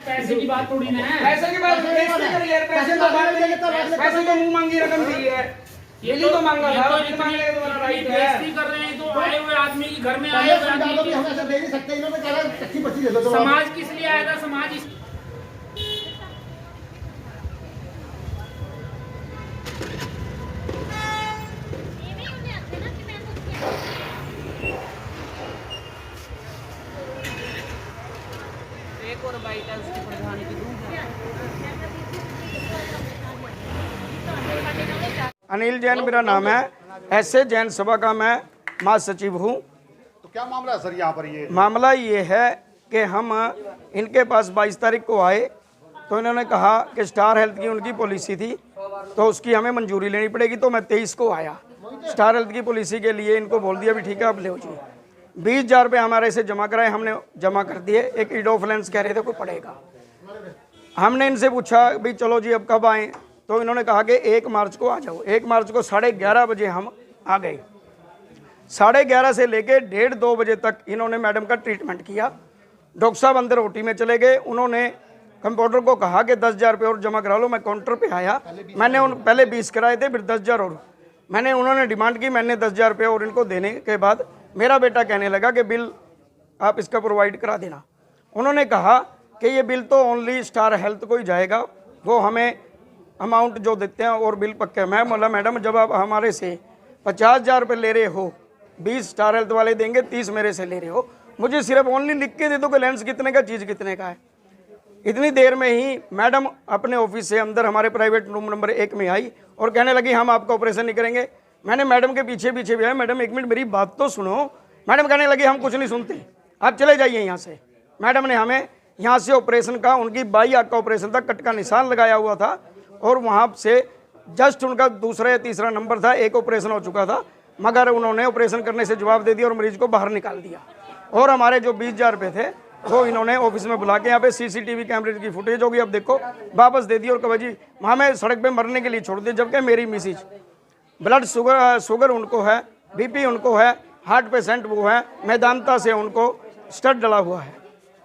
पैसे की बात थोड़ी ना है। पैसे की बात बेइज्जती करी यार, पैसे तो मुंह मांगी रकम दी है, ये तो मांगा था, इतनी मांगने का तुम्हारा राइट है। बेइज्जती कर रहे हैं तो आए हुए आदमी की घर में आए हुए आदमी की हम ऐसा दे नहीं सकते, इन्होंने कहा कच्ची बच्ची दे दो। समाज किस लिए आया था? समाज एक और बाइट है उसके प्रधान की अनिल जैन मेरा नाम है, ऐसे जैन सभा का मैं महासचिव हूँ। तो क्या मामला है सर यहाँ पर? ये मामला ये है कि हम इनके पास 22 तारीख को आए तो इन्होंने कहा कि स्टार हेल्थ की उनकी पॉलिसी थी तो उसकी हमें मंजूरी लेनी पड़ेगी, तो मैं 23 को आया। स्टार हेल्थ की पॉलिसी के लिए इनको बोल दिया भी ठीक है आप ले जाइए। 20,000 रुपये हमारे से जमा कराए, हमने जमा कर दिए। एक इडोफ्लेंस कह रहे थे कोई पड़ेगा। हमने इनसे पूछा भी चलो जी अब कब आएँ, तो इन्होंने कहा कि 1 मार्च को आ जाओ। 1 मार्च को 11:30 बजे हम आ गए। 11:30 से लेके 1:30-2 बजे तक इन्होंने मैडम का ट्रीटमेंट किया। डॉक्टर साहब अंदर ओटी में चले गए। उन्होंने कंपाउंडर को कहा कि 10,000 रुपये और जमा करा लो। मैं काउंटर पे आया, मैंने उन पहले 20 कराए थे, फिर 10,000 और मैंने उन्होंने डिमांड की। मैंने 10,000 रुपये और इनको देने के बाद मेरा बेटा कहने लगा कि बिल आप इसका प्रोवाइड करा देना। उन्होंने कहा कि ये बिल तो ओनली स्टार हेल्थ को ही जाएगा, वो हमें अमाउंट जो देते हैं और बिल पक्के। मैं बोला मैडम जब आप हमारे से 50,000 रुपये ले रहे हो, 20 स्टार हेल्थ वाले देंगे, 30 मेरे से ले रहे हो, मुझे सिर्फ ओनली लिख के दे दो कि लेंस कितने का, चीज़ कितने का है। इतनी देर में ही मैडम अपने ऑफिस से अंदर हमारे प्राइवेट रूम नंबर 1 में आई और कहने लगी हम आपका ऑपरेशन नहीं करेंगे। मैंने मैडम के पीछे पीछे भी आया, मैडम 1 मिनट मेरी बात तो सुनो। मैडम कहने लगी हम कुछ नहीं सुनते, आप चले जाइए यहाँ से। मैडम ने हमें यहाँ से ऑपरेशन का, उनकी 22 आँख का ऑपरेशन था, कट का निशान लगाया हुआ था और वहाँ से जस्ट उनका दूसरा या तीसरा नंबर था, एक ऑपरेशन हो चुका था, मगर उन्होंने ऑपरेशन करने से जवाब दे दिया और मरीज को बाहर निकाल दिया। और हमारे जो 20,000 रुपये थे वो इन्होंने ऑफिस में बुला के यहाँ पे CCTV कैमरे की फुटेज होगी, अब देखो, वापस दे दी और कहा जी हमें सड़क पे मरने के लिए छोड़ दिया। जबकि मेरी मिसेज ब्लड शुगर उनको है, BP उनको है, हार्ट पेशेंट वो है, मैदानता से उनको स्टड डला हुआ है।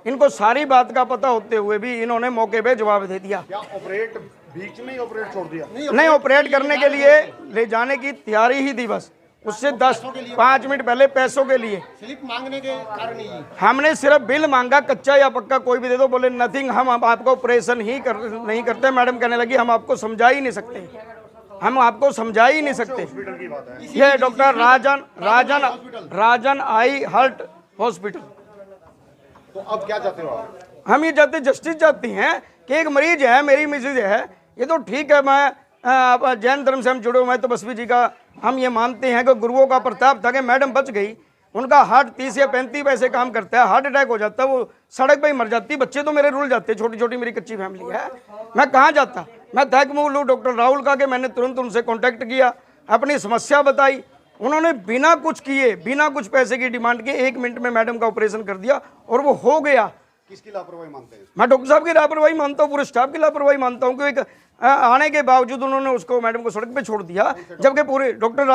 इनको सारी बात का पता होते हुए भी इन्होंने मौके पे जवाब दे दिया। क्या ऑपरेट बीच में ही ऑपरेट छोड़ दिया? नहीं, ऑपरेट करने के लिए ले जाने की तैयारी ही थी, बस उससे 5 मिनट पहले पैसों के लिए स्लिप मांगने के कारण ही हमने सिर्फ बिल मांगा, कच्चा या पक्का कोई भी दे दो। बोले नथिंग, हम आपको ऑपरेशन ही नहीं करते। मैडम कहने लगी हम आपको समझा ही नहीं सकते, हम आपको समझा ही नहीं सकते। ये डॉक्टर राजन आई हार्ट हॉस्पिटल। तो अब क्या चाहते हो आप? हम ये चाहते, जस्टिस चाहती हैं कि एक मरीज है, मेरी मिसेज है, ये तो ठीक है, मैं जैन धर्म से हम जुड़े हुए हैं तो बसवी जी का हम ये मानते हैं कि गुरुओं का प्रताप था कि मैडम बच गई। उनका हार्ट 30 या 35 पैसे काम करता है, हार्ट अटैक हो जाता है, वो सड़क पे ही मर जाती। बच्चे तो मेरे रुल जाते, छोटी छोटी मेरी कच्ची फैमिली है, मैं कहाँ जाता। मैं थैंक लूँ डॉक्टर राहुल का कि मैंने तुरंत उनसे कॉन्टैक्ट किया, अपनी समस्या बताई। उन्होंने बिना कुछ किए, बिना कुछ पैसे की डिमांड के 1 मिनट में मैडम का ऑपरेशन कर दिया और वो हो गया। किसकी लापरवाही मानते हैं? मैं डॉक्टर साहब की लापरवाही मानता हूँ, पूरे स्टाफ की लापरवाही मानता हूँ कि आने के बावजूद उन्होंने उसको, मैडम को सड़क पे छोड़ दिया, जबकि पूरे डॉक्टर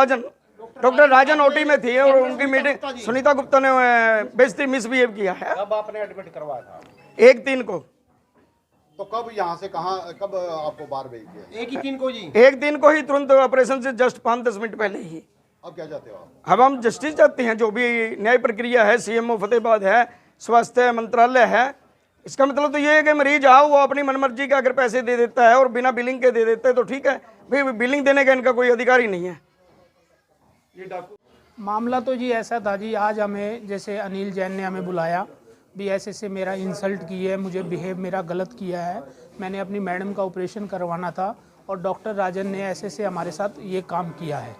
राजन ओटी में थी और उनकी मीटिंग सुनीता गुप्ता ने बेइज्जती मिसबिहेव किया है। कब आपने एडमिट करवाया था? 1/3 को। तो कब यहाँ से कहाँ, कब आपको बाहर भेज दिया? 1 को जी, 1 को ही, तुरंत ऑपरेशन से जस्ट 5-10 मिनट पहले ही। अब क्या चाहते हो आप? अब हम जस्टिस चाहते हैं, जो भी न्याय प्रक्रिया है, CMO फतेहाबाद है, स्वास्थ्य मंत्रालय है। इसका मतलब तो ये है कि मरीज आओ, वो अपनी मनमर्जी का अगर पैसे दे देता है और बिना बिलिंग के दे देता है तो ठीक है, भाई बिलिंग देने का इनका कोई अधिकार ही नहीं है। मामला तो जी ऐसा था जी, आज हमें जैसे अनिल जैन ने हमें बुलाया भी ऐसे मेरा इंसल्ट की है, मुझे बिहेव मेरा गलत किया है, मैंने अपनी मैडम का ऑपरेशन करवाना था और डॉक्टर राजन ने ऐसे हमारे साथ ये काम किया है।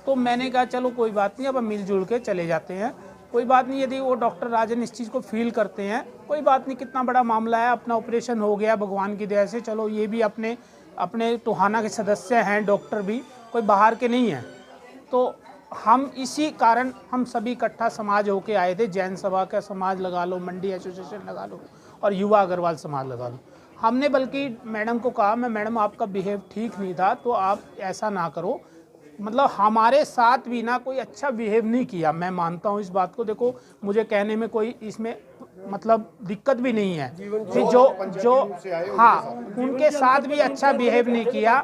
तो मैंने कहा चलो कोई बात नहीं, अब हम मिलजुल के चले जाते हैं, कोई बात नहीं। यदि वो डॉक्टर राजन इस चीज़ को फील करते हैं, कोई बात नहीं, कितना बड़ा मामला है, अपना ऑपरेशन हो गया भगवान की दया से। चलो ये भी अपने टोहाना के सदस्य हैं, डॉक्टर भी कोई बाहर के नहीं हैं। तो हम इसी कारण हम सभी इकट्ठा समाज होके आए थे, जैन सभा का समाज लगा लो, मंडी एसोसिएशन लगा लो और युवा अग्रवाल समाज लगा लो। हमने बल्कि मैडम को कहा, मैडम आपका बिहेव ठीक नहीं था, तो आप ऐसा ना करो, मतलब हमारे साथ भी ना कोई अच्छा बिहेव नहीं किया। मैं मानता हूँ इस बात को, देखो मुझे कहने में कोई इसमें मतलब दिक्कत भी नहीं है कि जो हाँ उनके साथ भी अच्छा बिहेव नहीं किया।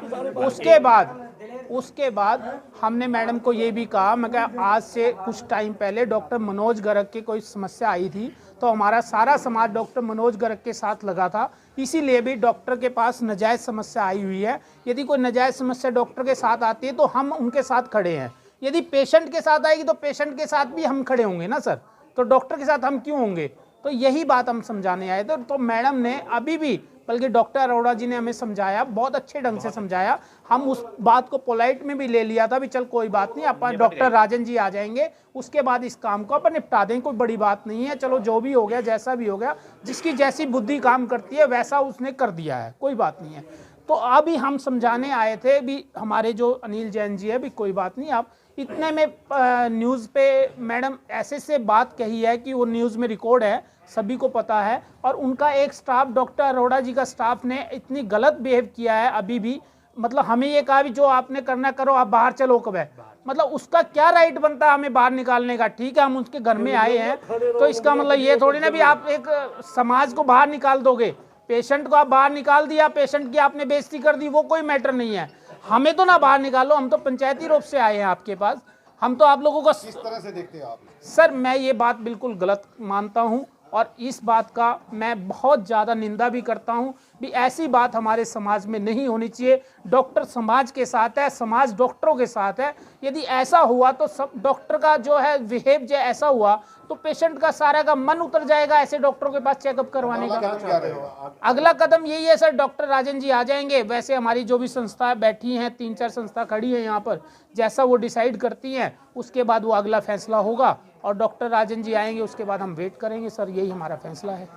उसके बाद हमने मैडम को ये भी कहा, मैं कहा आज से कुछ टाइम पहले डॉक्टर मनोज गर्ग की कोई समस्या आई थी तो हमारा सारा समाज डॉक्टर मनोज गर्ग के साथ लगा था, इसीलिए भी डॉक्टर के पास नाजायज़ समस्या आई हुई है। यदि कोई नाजायज़ समस्या डॉक्टर के साथ आती है तो हम उनके साथ खड़े हैं, यदि पेशेंट के साथ आएगी तो पेशेंट के साथ भी हम खड़े होंगे ना सर, तो डॉक्टर के साथ हम क्यों होंगे। तो यही बात हम समझाने आए थे। तो मैडम ने अभी भी, बल्कि डॉक्टर अरोड़ा जी ने हमें समझाया, बहुत अच्छे ढंग से समझाया। हम उस बात को पोलाइट में भी ले लिया था भी चल कोई बात नहीं, अपन डॉक्टर राजन जी आ जाएंगे, उसके बाद इस काम को अपन निपटा देंगे, कोई बड़ी बात नहीं है, चलो जो भी हो गया जैसा भी हो गया, जिसकी जैसी बुद्धि काम करती है वैसा उसने कर दिया है, कोई बात नहीं है। तो अभी हम समझाने आए थे भी हमारे जो अनिल जैन जी है भी कोई बात नहीं, आप इतने में न्यूज़ पे मैडम ऐसे बात कही है कि वो न्यूज़ में रिकॉर्ड है, सभी को पता है। और उनका एक स्टाफ, डॉक्टर अरोड़ा जी का स्टाफ ने इतनी गलत बिहेव किया है अभी भी, मतलब हमें ये कहा भी जो आपने करना करो, आप बाहर चलो कब है, मतलब उसका क्या राइट बनता है हमें बाहर निकालने का। ठीक है हम उसके घर में आए हैं तो इसका मतलब ये थोड़ी ना भी आप एक समाज को बाहर निकाल दोगे। पेशेंट को आप बाहर निकाल दिया, पेशेंट की आपने बेइज्जती कर दी, वो कोई मैटर नहीं है। हमें तो ना बाहर निकालो, हम तो पंचायती रूप से आए हैं आपके पास, हम तो आप लोगों को किस तरह से देखते हैं आप? सर मैं ये बात बिल्कुल गलत मानता हूँ और इस बात का मैं बहुत ज़्यादा निंदा भी करता हूँ भी ऐसी बात हमारे समाज में नहीं होनी चाहिए। डॉक्टर समाज के साथ है, समाज डॉक्टरों के साथ है। यदि ऐसा हुआ तो सब डॉक्टर का जो है बिहेव जो ऐसा हुआ तो पेशेंट का सारा का मन उतर जाएगा ऐसे डॉक्टरों के पास चेकअप करवाने का। अगला कदम यही है सर, डॉक्टर राजन जी आ जाएंगे, वैसे हमारी जो भी संस्था बैठी हैं, 3-4 संस्था खड़ी है यहाँ पर, जैसा वो डिसाइड करती हैं उसके बाद वो अगला फैसला होगा और डॉक्टर राजन जी आएंगे, उसके बाद हम वेट करेंगे सर, यही हमारा फैसला है।